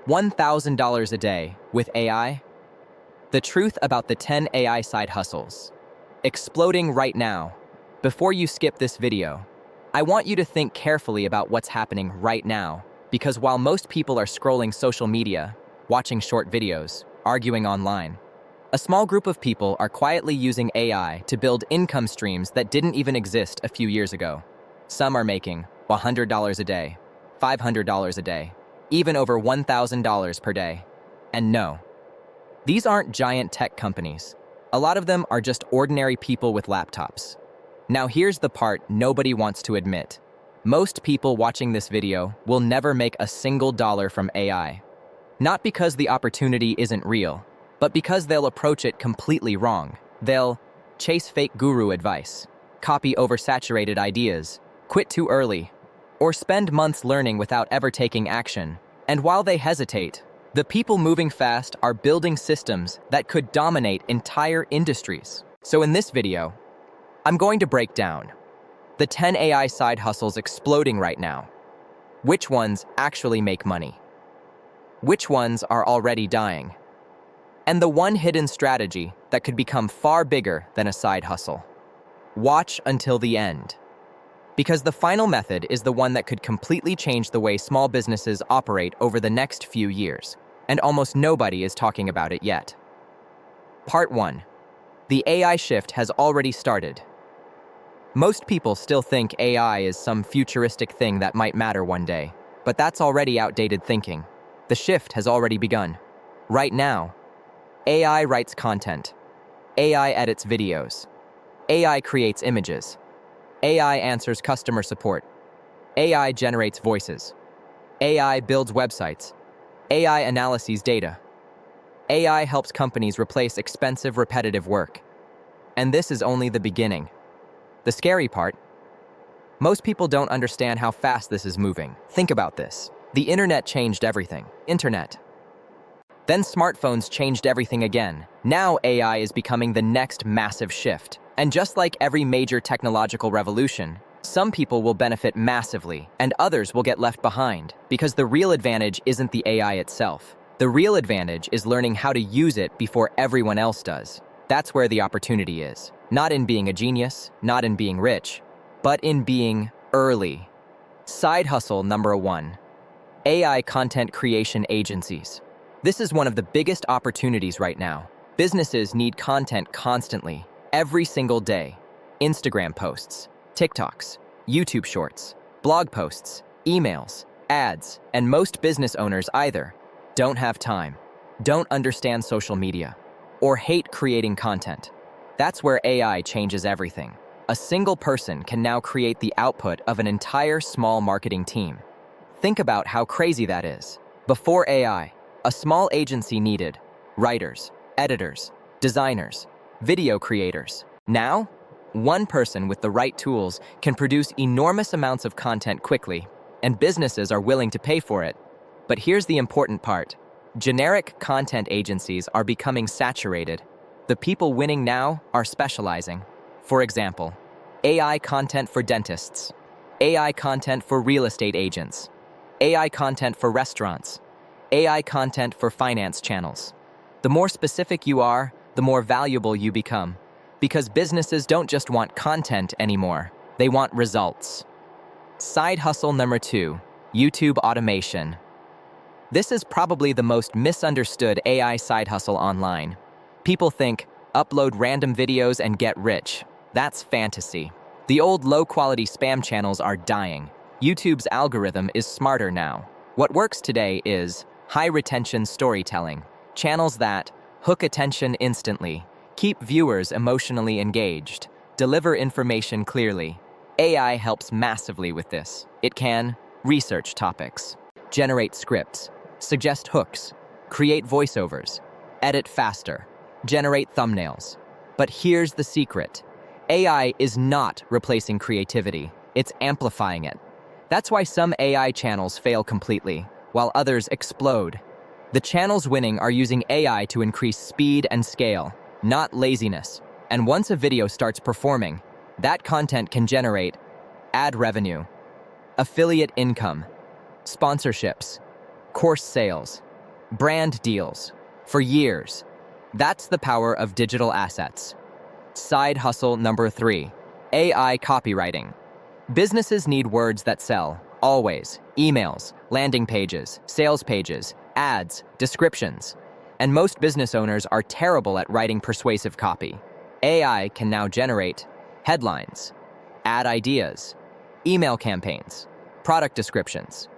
$1,000 a day with AI? The truth about the 10 AI side hustles. Exploding right now. Before you skip this video, I want you to think carefully about what's happening right now, because while most people are scrolling social media, watching short videos, arguing online, a small group of people are quietly using AI to build income streams that didn't even exist a few years ago. Some are making $100 a day, $500 a day, even over $1,000 per day. And no, these aren't giant tech companies. A lot of them are just ordinary people with laptops. Now here's the part nobody wants to admit. Most people watching this video will never make a single dollar from AI. Not because the opportunity isn't real, but because they'll approach it completely wrong. They'll chase fake guru advice, copy oversaturated ideas, quit too early, or spend months learning without ever taking action. And while they hesitate, the people moving fast are building systems that could dominate entire industries. So in this video, I'm going to break down the 10 AI side hustles exploding right now. Which ones actually make money? Which ones are already dying? And the one hidden strategy that could become far bigger than a side hustle. Watch until the end. Because the final method is the one that could completely change the way small businesses operate over the next few years, and almost nobody is talking about it yet. Part 1. The AI shift has already started. Most people still think AI is some futuristic thing that might matter one day, but that's already outdated thinking. The shift has already begun. Right now, AI writes content. AI edits videos. AI creates images. AI answers customer support. AI generates voices. AI builds websites. AI analyzes data. AI helps companies replace expensive, repetitive work. And this is only the beginning. The scary part, most people don't understand how fast this is moving. Think about this. The internet changed everything. Internet. Then smartphones changed everything again. Now AI is becoming the next massive shift. And just like every major technological revolution, some people will benefit massively and others will get left behind, because the real advantage isn't the AI itself. The real advantage is learning how to use it before everyone else does. That's where the opportunity is. Not in being a genius, not in being rich, but in being early. Side hustle number 1. AI content creation agencies. This is one of the biggest opportunities right now. Businesses need content constantly, every single day. Instagram posts, TikToks, YouTube shorts, blog posts, emails, ads, and most business owners either don't have time, don't understand social media, or hate creating content. That's where AI changes everything. A single person can now create the output of an entire small marketing team. Think about how crazy that is. Before AI, a small agency needed writers, editors, designers, video creators. Now, one person with the right tools can produce enormous amounts of content quickly, and businesses are willing to pay for it. But here's the important part. Generic content agencies are becoming saturated. The people winning now are specializing. For example, AI content for dentists, AI content for real estate agents, AI content for restaurants, AI content for finance channels. The more specific you are, the more valuable you become. Because businesses don't just want content anymore, they want results. Side hustle number 2, YouTube automation. This is probably the most misunderstood AI side hustle online. People think, upload random videos and get rich. That's fantasy. The old low-quality spam channels are dying. YouTube's algorithm is smarter now. What works today is high-retention storytelling. Channels that hook attention instantly, keep viewers emotionally engaged, deliver information clearly. AI helps massively with this. It can research topics, generate scripts, suggest hooks, create voiceovers, edit faster, generate thumbnails. But here's the secret. AI is not replacing creativity, it's amplifying it. That's why some AI channels fail completely, while others explode. The channels winning are using AI to increase speed and scale, not laziness. And once a video starts performing, that content can generate ad revenue, affiliate income, sponsorships, course sales, Brand deals. For years. That's the power of digital assets. Side hustle number 3. AI copywriting. Businesses need words that sell, always. Emails, landing pages, sales pages, ads, descriptions. And most business owners are terrible at writing persuasive copy. AI can now generate headlines, ad ideas, email campaigns, product descriptions.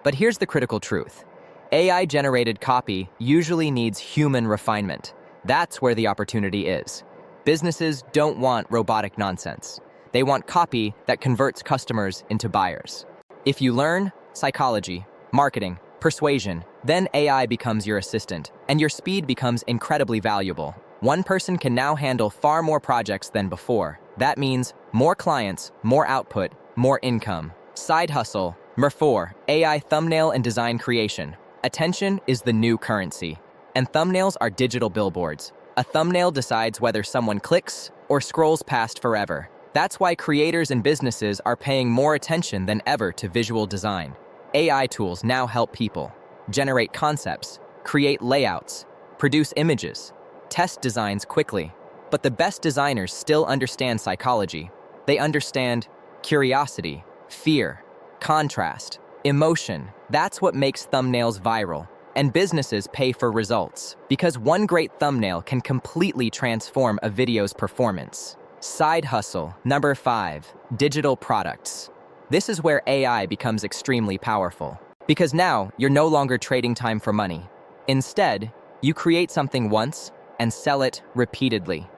But here's the critical truth. AI-generated copy usually needs human refinement. That's where the opportunity is. Businesses don't want robotic nonsense. They want copy that converts customers into buyers. If you learn psychology, marketing, persuasion, then AI becomes your assistant, and your speed becomes incredibly valuable. One person can now handle far more projects than before. That means more clients, more output, more income. Side hustle. Number 4. AI thumbnail and design creation. Attention is the new currency, and thumbnails are digital billboards. A thumbnail decides whether someone clicks or scrolls past forever. That's why creators and businesses are paying more attention than ever to visual design. AI tools now help people generate concepts, create layouts, produce images, test designs quickly. But the best designers still understand psychology. They understand curiosity, fear, contrast, emotion. That's what makes thumbnails viral. And businesses pay for results, because one great thumbnail can completely transform a video's performance. Side hustle. Number 5. Digital products. This is where AI becomes extremely powerful. Because now, you're no longer trading time for money. Instead, you create something once and sell it repeatedly.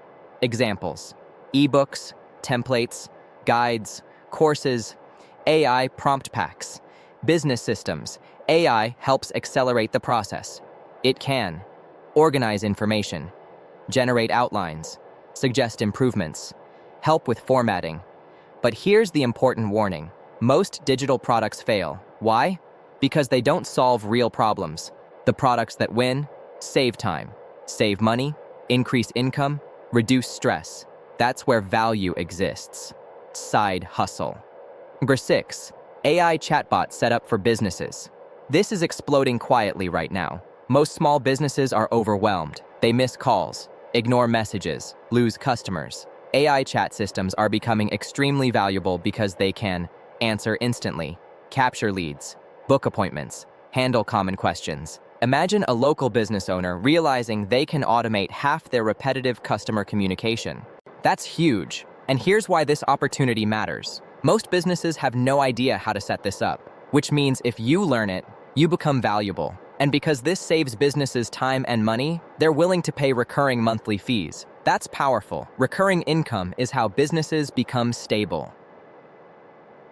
Examples: ebooks, templates, guides, courses, AI prompt packs, business systems. AI helps accelerate the process. It can organize information, generate outlines, suggest improvements, help with formatting. But here's the important warning. Most digital products fail. Why? Because they don't solve real problems. The products that win save time, save money, increase income, reduce stress. That's where value exists. Side hustle. Number 6. AI chatbot set up for businesses. This is exploding quietly right now. Most small businesses are overwhelmed. They miss calls, ignore messages, lose customers. AI chat systems are becoming extremely valuable because they can answer instantly, capture leads, book appointments, handle common questions. Imagine a local business owner realizing they can automate half their repetitive customer communication. That's huge. And here's why this opportunity matters. Most businesses have no idea how to set this up, which means if you learn it, you become valuable. And because this saves businesses time and money, they're willing to pay recurring monthly fees. That's powerful. Recurring income is how businesses become stable.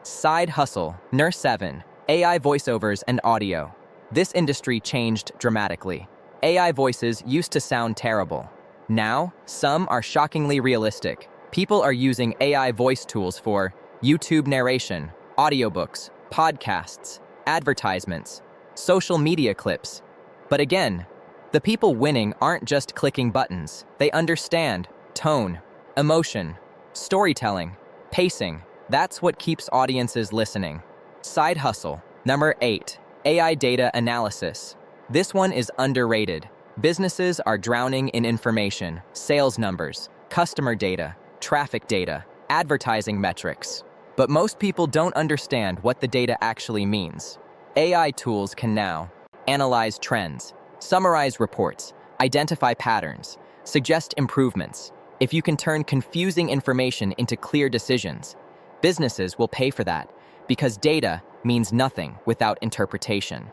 Side hustle. Number 7. AI voiceovers and audio. This industry changed dramatically. AI voices used to sound terrible. Now, some are shockingly realistic. People are using AI voice tools for YouTube narration, audiobooks, podcasts, advertisements, social media clips. But again, the people winning aren't just clicking buttons. They understand tone, emotion, storytelling, pacing. That's what keeps audiences listening. Side hustle. Number 8. AI data analysis. This one is underrated. Businesses are drowning in information, sales numbers, customer data, traffic data, advertising metrics. But most people don't understand what the data actually means. AI tools can now analyze trends, summarize reports, identify patterns, suggest improvements. If you can turn confusing information into clear decisions, businesses will pay for that, because data means nothing without interpretation.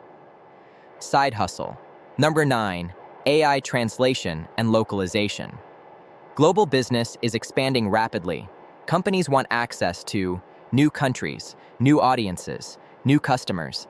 Side hustle. Number 9. AI translation and localization. Global business is expanding rapidly. Companies want access to new countries, new audiences, new customers.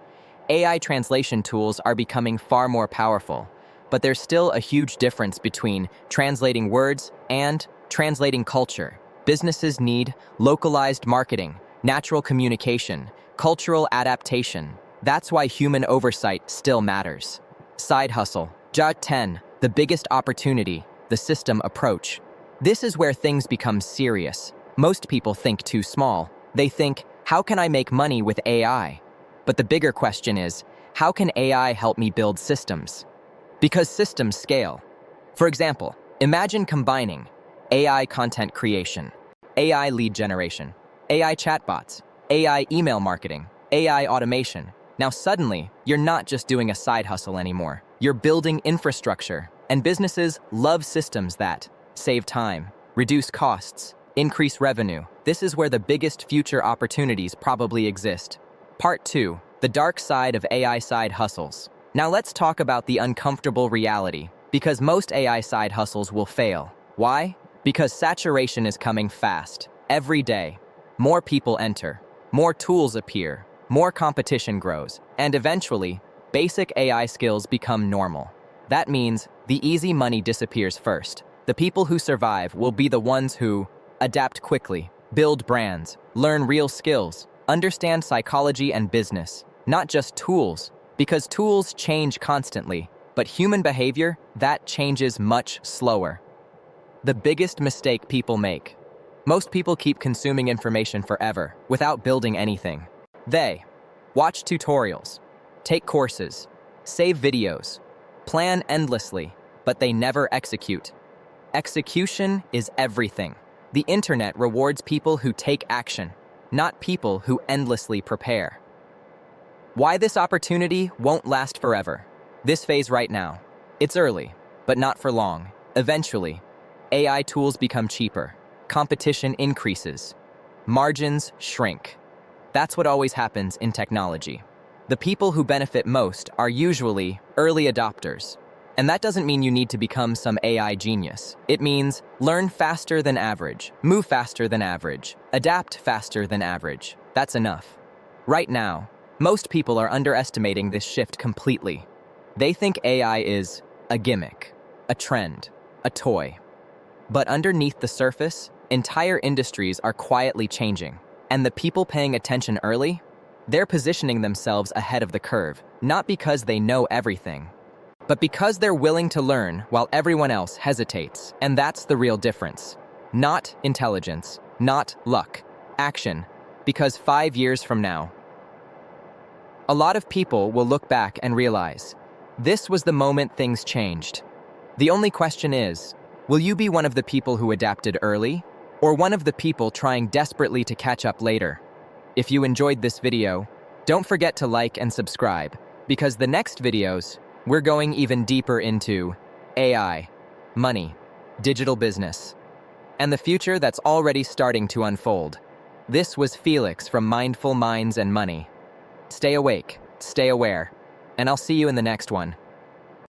AI translation tools are becoming far more powerful, but there's still a huge difference between translating words and translating culture. Businesses need localized marketing, natural communication, cultural adaptation. That's why human oversight still matters. Side hustle. Number 10. The biggest opportunity, the system approach. This is where things become serious. Most people think too small. They think, how can I make money with AI? But the bigger question is, how can AI help me build systems? Because systems scale. For example, imagine combining AI content creation, AI lead generation, AI chatbots, AI email marketing, AI automation. Now suddenly, you're not just doing a side hustle anymore. You're building infrastructure, and businesses love systems that save time, reduce costs, increase revenue. This is where the biggest future opportunities probably exist. Part 2, the dark side of AI side hustles. Now let's talk about the uncomfortable reality, because most AI side hustles will fail. Why? Because saturation is coming fast. Every day, more people enter, more tools appear, more competition grows, and eventually, basic AI skills become normal. That means the easy money disappears first. The people who survive will be the ones who adapt quickly, build brands, learn real skills, understand psychology and business, not just tools, because tools change constantly, but human behavior, that changes much slower. The biggest mistake people make. Most people keep consuming information forever without building anything. They watch tutorials, take courses, save videos, plan endlessly, but they never execute. Execution is everything. The internet rewards people who take action, not people who endlessly prepare. Why this opportunity won't last forever? This phase right now. It's early, but not for long. Eventually, AI tools become cheaper, competition increases, margins shrink. That's what always happens in technology. The people who benefit most are usually early adopters. And that doesn't mean you need to become some AI genius. It means learn faster than average, move faster than average, adapt faster than average. That's enough. Right now, most people are underestimating this shift completely. They think AI is a gimmick, a trend, a toy. But underneath the surface, entire industries are quietly changing. And the people paying attention early, they're positioning themselves ahead of the curve, not because they know everything, but because they're willing to learn while everyone else hesitates. And that's the real difference. Not intelligence, not luck, action. Because 5 years from now, a lot of people will look back and realize, this was the moment things changed. The only question is, will you be one of the people who adapted early, or one of the people trying desperately to catch up later? If you enjoyed this video, don't forget to like and subscribe, because the next videos, we're going even deeper into AI, money, digital business, and the future that's already starting to unfold. This was Felix from Mindful Minds and Money. Stay awake, stay aware, and I'll see you in the next one.